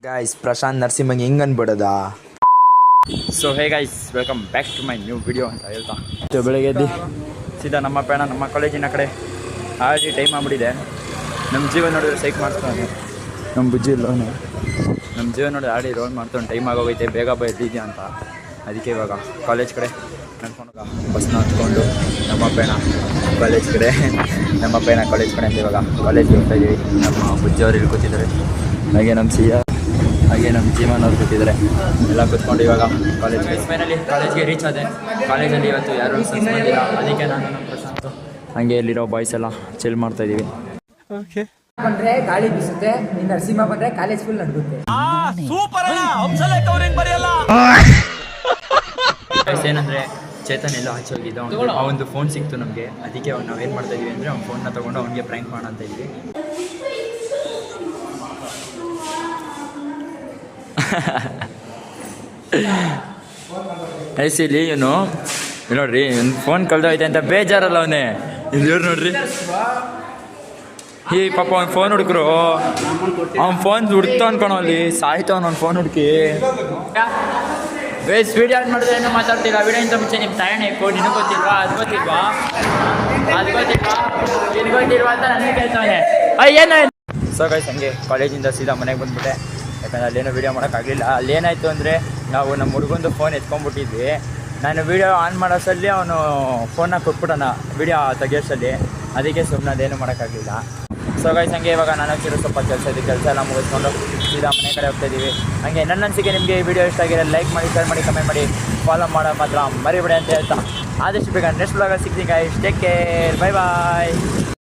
Guys Prashanth ನರಸಿಂಹಂಗೆ ಹೆಂಗೆ ಅನ್ಬಿಡೋದಾ. So hey guys, welcome back to my new video ಅಂತ ಹೇಳ್ತಾ ಬೆಳಗ್ಗೆ ಎದ್ದು ಸೀದಾ ನಮ್ಮ ಪಯಣ ನಮ್ಮ ಕಾಲೇಜಿನ ಕಡೆ. ಆಲ್ರೆಡಿ ಟೈಮ್ ಆಗ್ಬಿಟ್ಟಿದೆ. ನಮ್ಮ ಜೀವನ ನೋಡಿದ್ರೆ ಸೈಕ್ ಮಾಡ್ತಾನೆ ನಮ್ಮ ಬುಜ್ಜಿ ಇಲ್ಲವನು. ನಮ್ಮ ಜೀವನ ನೋಡಿದ್ರೆ ಆಡಿ ರೋಲ್ ಮಾಡ್ತಾನೆ. ಟೈಮ್ ಆಗೋಗೈತೆ, ಬೇಗ ಎದ್ದಿದ್ಯಾ ಅಂತ. ಅದಕ್ಕೆ ಇವಾಗ ಕಾಲೇಜ್ ಕಡೆ ನಡ್ಕೊಂಡು ಬಸ್ನ ಹತ್ಕೊಂಡು ನಮ್ಮ ಪಯಣ ಕಾಲೇಜ್ ಕಡೆ ಅಂತ ಇವಾಗ ಕಾಲೇಜ್ಗೆ ಹೋಗ್ತಾ ಇದ್ದೀವಿ. ನಮ್ಮ ಬುಜ್ಜಿಯವರು ಇಲ್ಲಿ ಕೂತಿದ್ದಾರೆ, ಹಾಗೆ ನಮ್ಮ ಹಾಗೆ ನಮ್ಮ ಜೀವನ ಅವ್ರು ಕೂತಿದ್ದಾರೆ. ಎಲ್ಲ ಕೂತ್ಕೊಂಡು ಇವಾಗ ಕಾಲೇಜ್ಗೆ ರೀಚ್ ಆದೆ. ಕಾಲೇಜಲ್ಲಿ ಇವತ್ತು ಯಾರು ಬಂದಿಲ್ಲ, ಅದಕ್ಕೆ ನಾನು ನಮ್ಮ ಪ್ರಶಾಂತ್ ಹಾಗೆ ಇಲ್ಲಿರೋ ಬಾಯ್ಸ್ ಎಲ್ಲ ಚಿಲ್ ಮಾಡ್ತಾ ಇದ್ದೀವಿ. ಓಕೆ, ಬಂದ್ರೆ ಗಾಳಿ ಬೀಸುತ್ತೆ, ಇನ್ನು ನರಸಿಂಹ ಬಂದ್ರೆ ಕಾಲೇಜ್ ಫುಲ್ ನಡುಗುತ್ತೆ. ಏನಂದ್ರೆ ಚೇತನ್ ಎಲ್ಲ ಆಚೆ ಹೋಗಿದ್ದು, ಅವನದು ಫೋನ್ ಸಿಕ್ತು ನಮಗೆ. ಅದಕ್ಕೆ ನಾವೇನು ಮಾಡ್ತಾ ಇದೀವಿ ಅಂದರೆ ಅವ್ನ ಫೋನ್ನ ತೊಗೊಂಡು ಅವ್ನಿಗೆ ಪ್ರ್ಯಾಂಕ್ ಮಾಡೋಣ ಅಂತ ಇದ್ವಿ. ಐಸಿಲಿ ಇವನು ನೋಡ್ರಿ, ಒಂದು ಫೋನ್ ಕಳ್ದೋಯ್ತೆ ಅಂತ ಬೇಜಾರಲ್ಲ ಅವನೇ. ಇಲ್ಲಿ ನೋಡ್ರಿ, ಈ ಪಾಪ ಅವ್ನು ಫೋನ್ ಹುಡುಕ್ರು, ಅವ್ನ ಫೋನ್ ಹುಡುಕ್ತಾ ಅನ್ಕೊಳೋ ಅಲ್ಲಿ ಸಾಯ್ತು ಅವ್ನು ಫೋನ್ ಹುಡುಕಿ. ಬೇಸ್ ವಿಡಿಯೋ ಆನ್ ಮಾಡಿದ್ರೆ ಏನೋ ಮಾತಾಡ್ತಿಲ್ಲ. ವಿಡಿಯೋ ಇಂತ ಮುಂಚೆ ನಿಮ್ಮ ತಾಯಣ್ಣ ಇಕ್ಕು, ನಿನಗೆ ಗೊತ್ತಿಲ್ವಾ, ಅದು ಗೊತ್ತಿಲ್ವಾ ಅಂತ ನನಗೆ ಕೇಳ್ತಾನೆ. ಏನು ಸೊ ಗೈಸ್, ಹಂಗೆ ಕಾಲೇಜಿಂದ ಸೀದಾ ಮನೆಗೆ ಬಂದುಬಿಟ್ಟೆ. ಯಾಕಂದರೆ ಅಲ್ಲೇನೋ ವೀಡಿಯೋ ಮಾಡೋಕ್ಕಾಗಲಿಲ್ಲ. ಅಲ್ಲೇನಾಯಿತು ಅಂದರೆ ನಾವು ನಮ್ಮ ಹುಡುಗಂದು ಫೋನ್ ಎತ್ಕೊಂಡ್ಬಿಟ್ಟಿದ್ವಿ. ನಾನು ವೀಡಿಯೋ ಆನ್ ಮಾಡೋಸಲ್ಲಿ ಅವನು ಫೋನ್ನ ಕೊಟ್ಬಿಟ್ಟಣ ವೀಡಿಯೋ ತೆಗಿಯೋಸಲ್ಲಿ. ಅದಕ್ಕೆ ಸುಮ್ಮನೆ ಅದೇನು ಮಾಡೋಕ್ಕಾಗಲಿಲ್ಲ. ಸೊ ಗೈಸ್, ಹಂಗೆ ಇವಾಗ ನಾನು ಸ್ವಲ್ಪ ಕೆಲಸ ಎಲ್ಲ ಮುಗಿಸ್ಕೊಂಡು ಸೀದಾ ಮನೆ ಕಡೆ ಹೋಗ್ತಾಯಿದ್ದೀವಿ. ಹಾಗೆ ನನ್ನ ಅನಿಸಿಕೆ ನಿಮಗೆ ಈ ವಿಡಿಯೋ ಇಷ್ಟ ಆಗಿರೋ ಲೈಕ್ ಮಾಡಿ, ಶೇರ್ ಮಾಡಿ, ಕಮೆಂಟ್ ಮಾಡಿ, ಫಾಲೋ ಮಾಡೋ ಮಾತ್ರ ಮರಿಬೇಡಿ ಅಂತ ಹೇಳ್ತಾ ಆದಷ್ಟು ಬೇಗ ನೆಕ್ಸ್ಟ್ ಬ್ಲಾಗಲ್ಲಿ ಸಿಗ್ತೀನಿ ಗೈಸ್. ಟೇಕ್ ಕೇರ್, ಬೈ ಬಾಯ್.